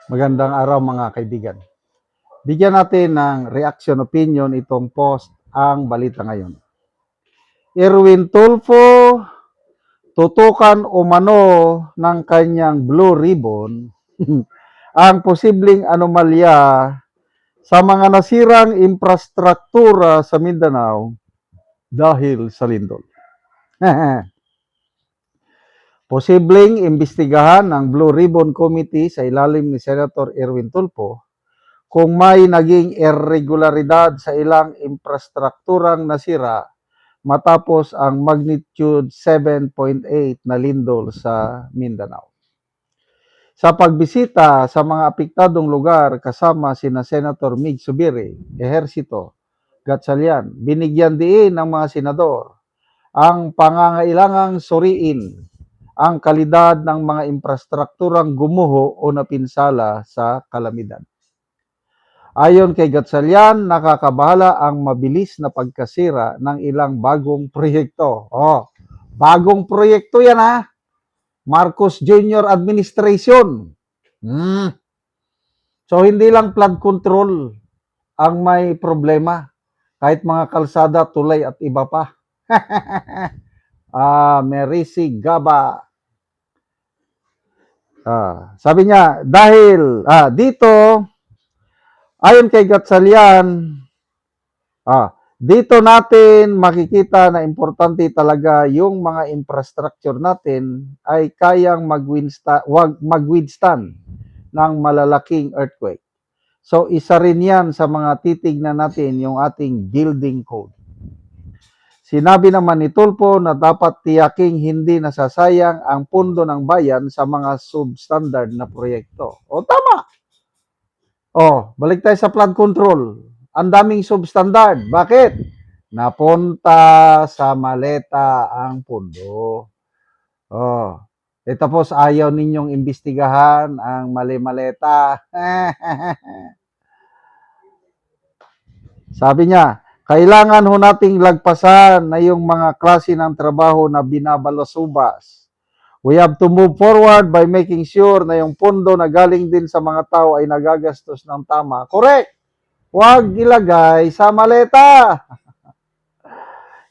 Magandang araw mga kaibigan. Bigyan natin ng reaction opinion itong post ang balita ngayon. Erwin Tulfo, tutukan umano ng kanyang blue ribbon ang posibleng anomalya sa mga nasirang infrastruktura sa Mindanao dahil sa lindol. Posibleng imbestigahan ng Blue Ribbon Committee sa ilalim ni Senator Erwin Tulfo kung may naging irregularidad sa ilang infrastrukturang nasira matapos ang magnitude 7.8 na lindol sa Mindanao. Sa pagbisita sa mga apektadong lugar kasama sina Senator Mig Zubiri, Ehersito, Gatchalian, binigyan diin ng mga senador ang pangangailangang suriin ang kalidad ng mga infrastrukturang gumuho o napinsala sa kalamidad. Ayon kay Gatchalian, nakakabahala ang mabilis na pagkasira ng ilang bagong proyekto. Bagong proyekto yan ha. Marcos Jr. Administration. So hindi lang flood control ang may problema. Kahit mga kalsada, tulay at iba pa. Merisi Gaba. Sabi niya, dahil dito, ayon kay Gatchalian, dito natin makikita na importante talaga yung mga infrastructure natin ay kayang mag-withstand ng malalaking earthquake. So isa rin yan sa mga titignan natin yung ating building code. Sinabi naman ni Tulfo na dapat tiyaking hindi nasasayang ang pundo ng bayan sa mga substandard na proyekto. Tama! Balik tayo sa flood control. Ang daming substandard. Bakit? Napunta sa maleta ang pundo. Tapos ayaw ninyong imbestigahan ang mali-maleta. Sabi niya, kailangan ho nating lagpasan na yung mga klase ng trabaho na binabalasubas. We have to move forward by making sure na yung pondo na galing din sa mga tao ay nagagastos ng tama. Correct! Huwag ilagay sa maleta.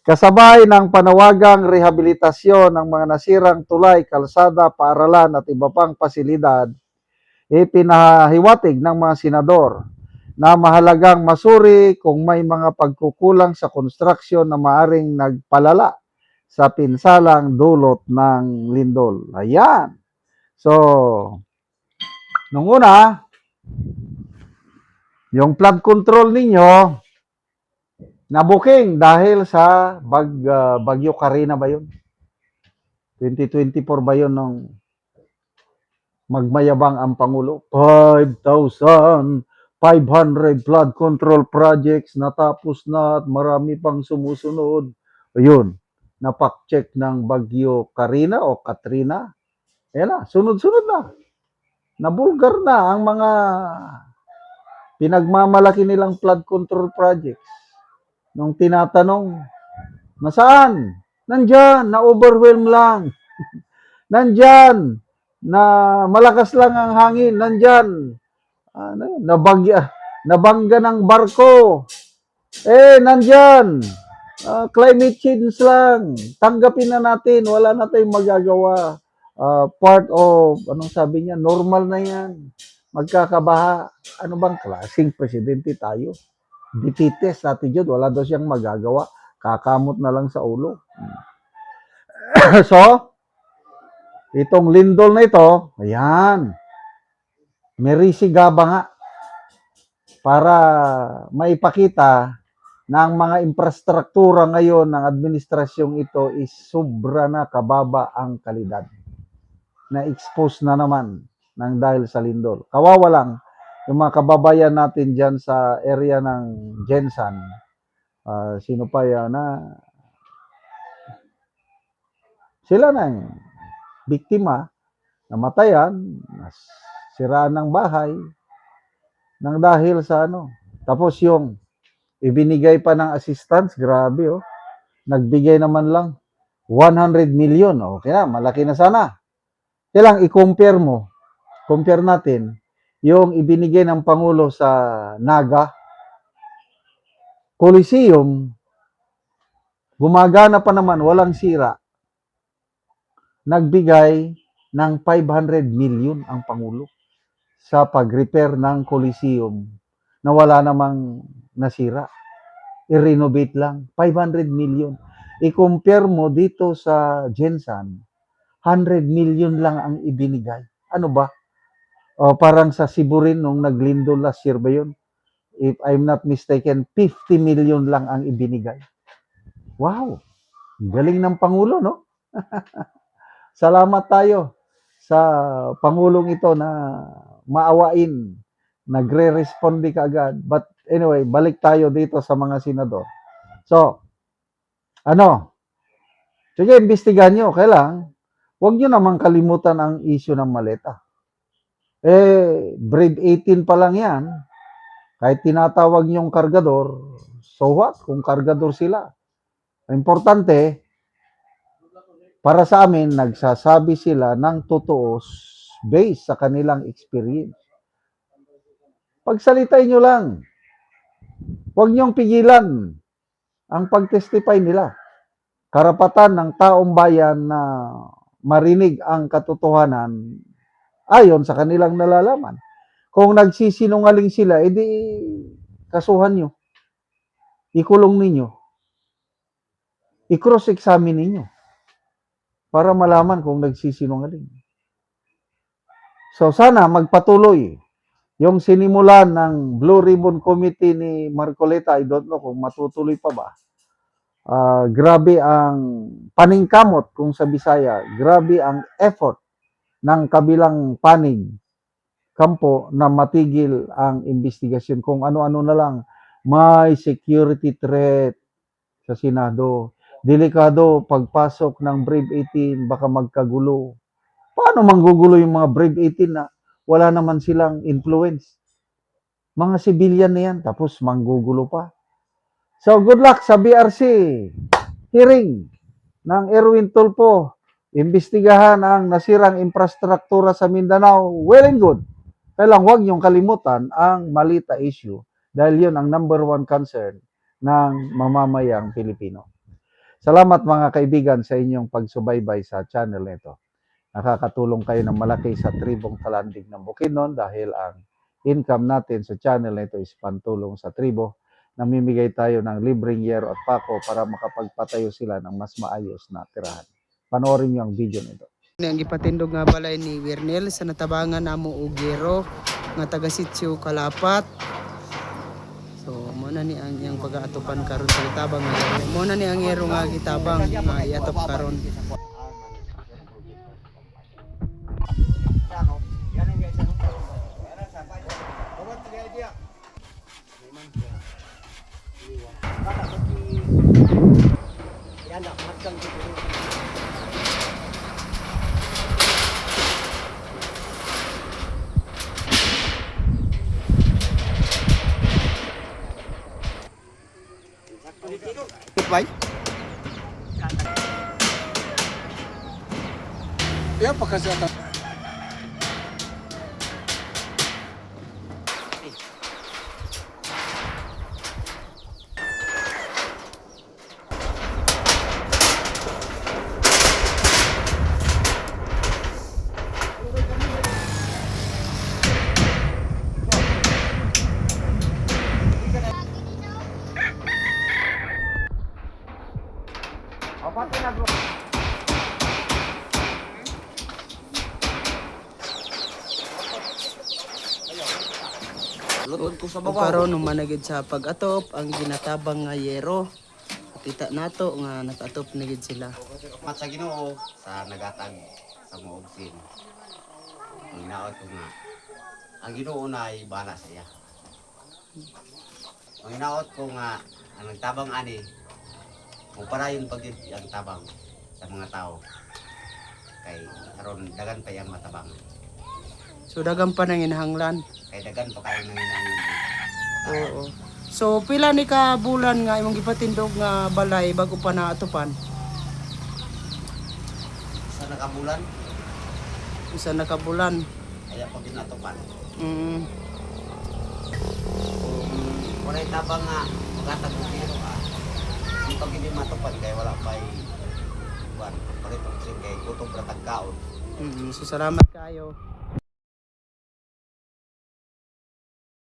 Kasabay ng panawagang rehabilitasyon ng mga nasirang tulay, kalsada, paaralan at iba pang pasilidad, ipinahiwatig ng mga senador na mahalagang masuri kung may mga pagkukulang sa construction na maaring nagpalala sa pinsalang dulot ng lindol. Ayan. So, nung una, yung flood control ninyo, nabuking dahil sa Bagyo Karina ba yun? 2024 ba yun nung magmayabang ang Pangulo? 5,500 flood control projects natapos na at marami pang sumusunod. Ayun, napak-check ng Bagyo Karina o Katrina. Ayan na, sunod-sunod na. Nabulgar na ang mga pinagmamalaki nilang flood control projects. Nung tinatanong, nasaan? Nandyan, na-overwhelm lang. Nandyan, na malakas lang ang hangin. Nandyan, nabangga ng barko. Nandyan, climate change lang. Tanggapin na natin, wala na tayong magagawa. Part of, anong sabi niya, normal na yan. Magkakabaha. Ano bang klaseng presidente tayo? Defeatist attitude, wala daw siyang magagawa. Kakamot na lang sa ulo. So, itong lindol na ito, ayan, Merisi Gaba nga para maipakita na ang mga infrastruktura ngayon ng administrasyong ito is sobra na kababa ang kalidad. Na-expose na naman ng dahil sa lindol. Kawawa lang yung mga kababayan natin dyan sa area ng Gensan. Sino pa yan na sila na yung biktima, namatayan, siraan ng bahay, nang dahil sa ano. Tapos yung ibinigay pa ng assistance, grabe nagbigay naman lang 100 million. Okay na, malaki na sana. Kailang i-compare mo, compare natin, yung ibinigay ng Pangulo sa Naga Coliseum, gumagana pa naman, walang sira. Nagbigay ng 500 million ang Pangulo sa pag-repair ng Coliseum na wala namang nasira. I-renovate lang. 500 million. I-compare mo dito sa Gensan, 100 million lang ang ibinigay. Ano ba? O, parang sa Cebu rin nung naglindo last year ba yun? If I'm not mistaken, 50 million lang ang ibinigay. Wow! Galing ng Pangulo, no? Salamat tayo sa Pangulong ito na maawain. Nagre-responde ka agad. But anyway, balik tayo dito sa mga senador. So, ano? Sige, imbestigahan nyo. Kailang, huwag nyo naman kalimutan ang issue ng maleta. Brave 18 pa lang yan. Kahit tinatawag nyong kargador, so what? Kung kargador sila. Importante, para sa amin, nagsasabi sila ng totoo based sa kanilang experience. Pagsalitay nyo lang. Huwag nyong pigilan ang pag-testify nila. Karapatan ng taong bayan na marinig ang katotohanan ayon sa kanilang nalalaman. Kung nagsisinungaling sila, edi kasuhan nyo. Ikulong ninyo. I-cross-examine ninyo. Para malaman kung nagsisinungaling. So sana magpatuloy yung sinimulan ng Blue Ribbon Committee ni Marcoleta. I don't know kung matutuloy pa ba. Grabe ang paningkamot kung sa Bisaya. Grabe ang effort ng kabilang panig kampo na matigil ang investigasyon. Kung ano-ano na lang, may security threat sa Senado. Delikado pagpasok ng Brave 18, baka magkagulo. Paano manggugulo yung mga Brave 18 na wala naman silang influence? Mga civilian na yan, tapos manggugulo pa. So good luck sa BRC hearing ng Erwin Tulfo. Imbestigahan ang nasirang infrastruktura sa Mindanao. Well and good. Kaya lang huwag niyong kalimutan ang Malita issue dahil yun ang number one concern ng mamamayang Pilipino. Salamat mga kaibigan sa inyong pagsubaybay sa channel nito. Nakakatulong kayo ng malaki sa tribong Talandig ng Bukidnon dahil ang income natin sa channel nito is pantulong sa tribo. Namimigay tayo ng libreng yero at pako para makapagpatayo sila ng mas maayos na tirahan. Panoorin niyo ang video nito. Ang ipatindog nga balay ni Wernel sa natabangan namo og yero nga taga Sitio Kalapat. So mo na ni ang iyang pag-aatopan karon sa gitabang nga yero. Mo na ni ang yero nga gitabang nga iatop karon. Bay? Ya pakasihatan. O karon managid sa pag-atop ang ginatabang nga yero. Kita nato nga nag-atop na gid sila. Mat sa Ginoo sa nagatag sa muogsin. Hinaot ko nga. Ang Ginoo na ay bala sa iya. Ang hinaot ko nga ang nagtabang ani uparayon pag ang tabang sa mga tao. Kay karon dagan pa yang matabang. So dagan pa nang inahanglan. Kay dagan pa kayo nang inangin. Oo. So pila ni ka bulan nga imong gipatindog nga balay bago pa naatupan? Sa nakabulan Isa na ka bulan. ay kaya pag ginatupan. Mm. Kung wala yung tabang nga, magatag ng biro yung pag hindi matupan, kaya wala pa'y buwan. Pagkakita ko kay gutom na tagkaon. So salamat kayo.